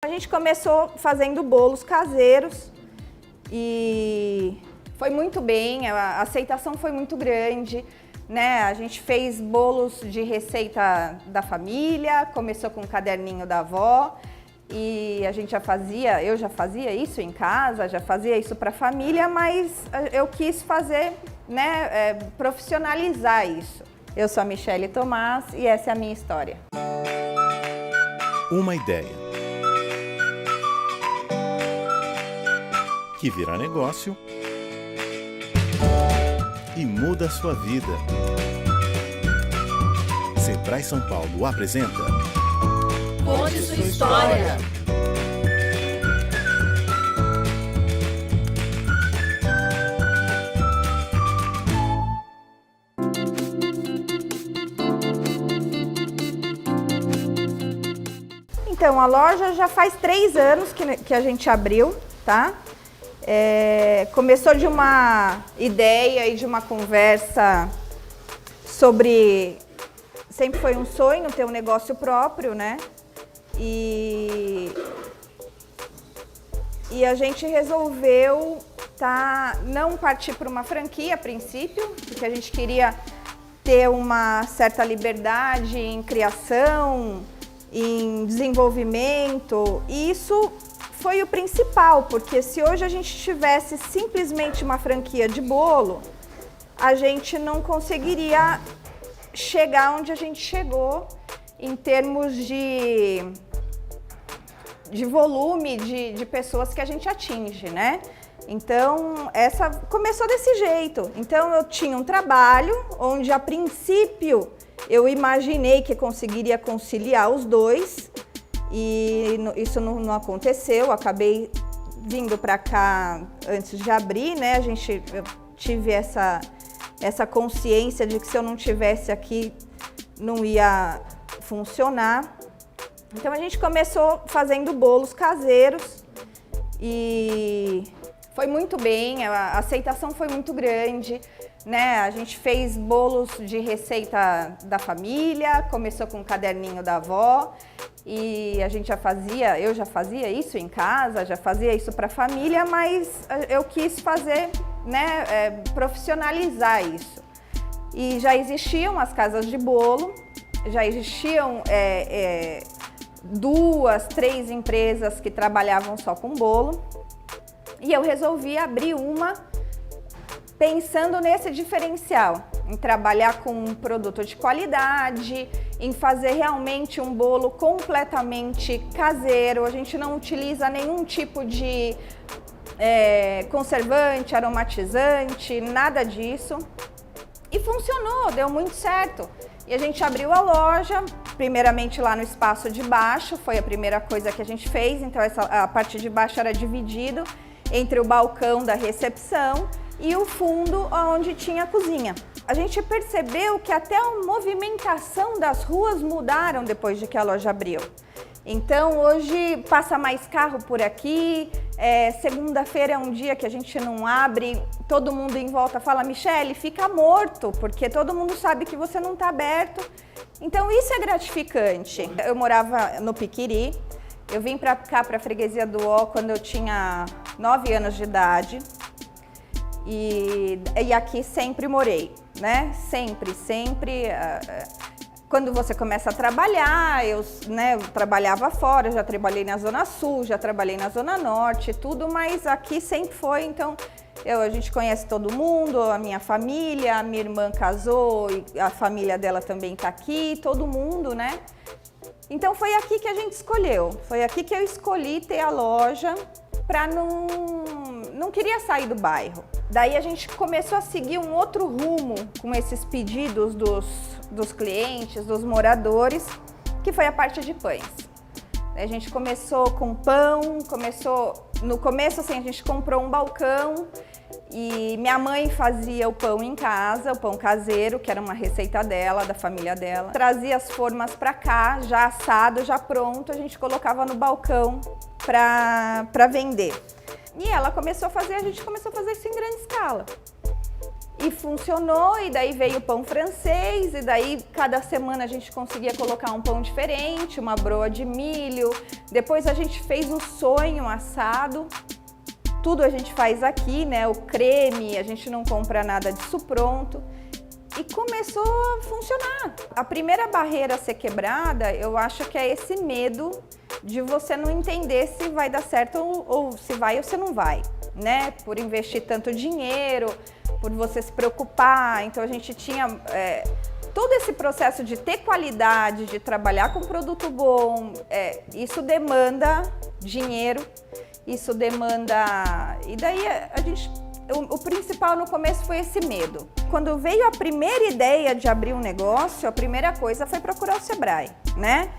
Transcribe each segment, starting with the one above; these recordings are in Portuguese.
A gente começou fazendo bolos caseiros e foi muito bem, a aceitação foi muito grande, né? A gente fez bolos de receita da família, começou com o caderninho da avó e eu já fazia isso em casa, já fazia isso para a família, mas eu quis fazer, né, profissionalizar isso. Eu sou a Michele Tomás e essa é a minha história. Uma ideia que vira negócio e muda a sua vida. Sebrae São Paulo apresenta Conte sua história. Então, a loja já faz 3 anos que a gente abriu, tá? Começou de uma ideia e de uma conversa sobre... Sempre foi um sonho ter um negócio próprio, né? E a gente resolveu não partir para uma franquia a princípio, porque a gente queria ter uma certa liberdade em criação, em desenvolvimento, e isso foi o principal, porque se hoje a gente tivesse simplesmente uma franquia de bolo, a gente não conseguiria chegar onde a gente chegou em termos de volume de pessoas que a gente atinge, né? Então, essa começou desse jeito. Então, eu tinha um trabalho onde, a princípio, eu imaginei que conseguiria conciliar os dois e isso não aconteceu. Eu acabei vindo para cá antes de abrir, né? Eu tive essa consciência de que se eu não tivesse aqui não ia funcionar. Então a gente começou fazendo bolos caseiros e foi muito bem, a aceitação foi muito grande, né? A gente fez bolos de receita da família, começou com o caderninho da avó e eu já fazia isso em casa, já fazia isso para a família, mas eu quis fazer, né, profissionalizar isso. E já existiam as casas de bolo, já existiam 2, 3 empresas que trabalhavam só com bolo. E eu resolvi abrir uma pensando nesse diferencial, em trabalhar com um produto de qualidade, em fazer realmente um bolo completamente caseiro. A gente não utiliza nenhum tipo de conservante, aromatizante, nada disso. E funcionou, deu muito certo. E a gente abriu a loja, primeiramente lá no espaço de baixo, foi a primeira coisa que a gente fez. Então a parte de baixo era dividido entre o balcão da recepção e o fundo onde tinha a cozinha. A gente percebeu que até a movimentação das ruas mudaram depois de que a loja abriu. Então hoje passa mais carro por aqui, segunda-feira é um dia que a gente não abre, todo mundo em volta fala: Michele, fica morto, porque todo mundo sabe que você não está aberto. Então isso é gratificante. Eu morava no Piquiri, eu vim para cá, para a freguesia do Ó, quando eu tinha 9 anos de idade e aqui sempre morei, né? Sempre. Quando você começa a trabalhar, eu trabalhava fora, já trabalhei na Zona Sul, já trabalhei na Zona Norte, tudo, mas aqui sempre foi. Então, a gente conhece todo mundo, a minha família, a minha irmã casou e a família dela também está aqui, todo mundo, né? Então, foi aqui que a gente escolheu, foi aqui que eu escolhi ter a loja para não queria sair do bairro. Daí a gente começou a seguir um outro rumo com esses pedidos dos clientes, dos moradores, que foi a parte de pães. A gente começou com pão, no começo assim, a gente comprou um balcão e minha mãe fazia o pão em casa, o pão caseiro, que era uma receita dela, da família dela. Trazia as formas para cá, já assado, já pronto, a gente colocava no balcão para vender. E ela começou a fazer, a gente começou a fazer isso em grande escala. E funcionou, e daí veio o pão francês, e daí cada semana a gente conseguia colocar um pão diferente, uma broa de milho. Depois a gente fez o sonho assado. Tudo a gente faz aqui, né? O creme, a gente não compra nada disso pronto. E começou a funcionar. A primeira barreira a ser quebrada, eu acho que é esse medo de você não entender se vai dar certo ou se vai ou se não vai, né? Por investir tanto dinheiro, por você se preocupar. Então a gente tinha todo esse processo de ter qualidade, de trabalhar com produto bom, isso demanda dinheiro, isso demanda... E daí o principal no começo foi esse medo. Quando veio a primeira ideia de abrir um negócio, a primeira coisa foi procurar o Sebrae, né?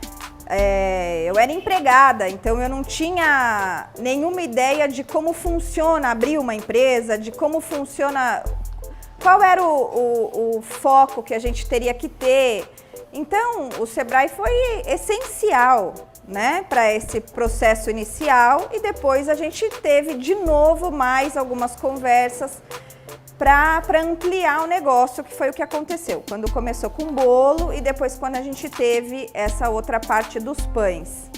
Eu era empregada, então eu não tinha nenhuma ideia de como funciona abrir uma empresa, de como funciona, qual era o foco que a gente teria que ter. Então, o Sebrae foi essencial, né, para esse processo inicial, e depois a gente teve de novo mais algumas conversas para ampliar o negócio, que foi o que aconteceu quando começou com o bolo e depois quando a gente teve essa outra parte dos pães.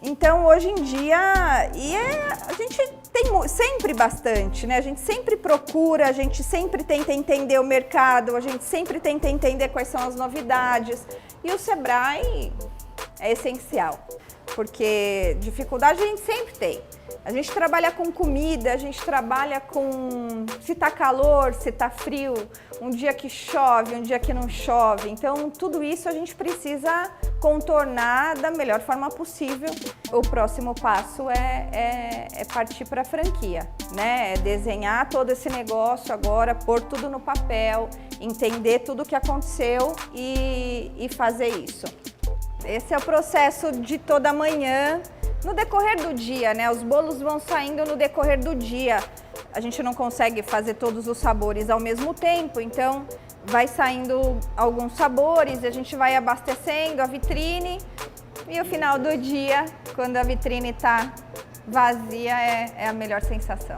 Então, hoje em dia, a gente tem sempre bastante, né? A gente sempre procura, a gente sempre tenta entender o mercado, a gente sempre tenta entender quais são as novidades. E o Sebrae é essencial, porque dificuldade a gente sempre tem. A gente trabalha com comida, a gente trabalha com se tá calor, se tá frio, um dia que chove, um dia que não chove. Então, tudo isso a gente precisa contornar da melhor forma possível. O próximo passo é partir para a franquia, né? É desenhar todo esse negócio agora, pôr tudo no papel, entender tudo o que aconteceu e fazer isso. Esse é o processo de toda manhã. No decorrer do dia, né? Os bolos vão saindo no decorrer do dia. A gente não consegue fazer todos os sabores ao mesmo tempo, então vai saindo alguns sabores, a gente vai abastecendo a vitrine e o final do dia, quando a vitrine está vazia, é a melhor sensação.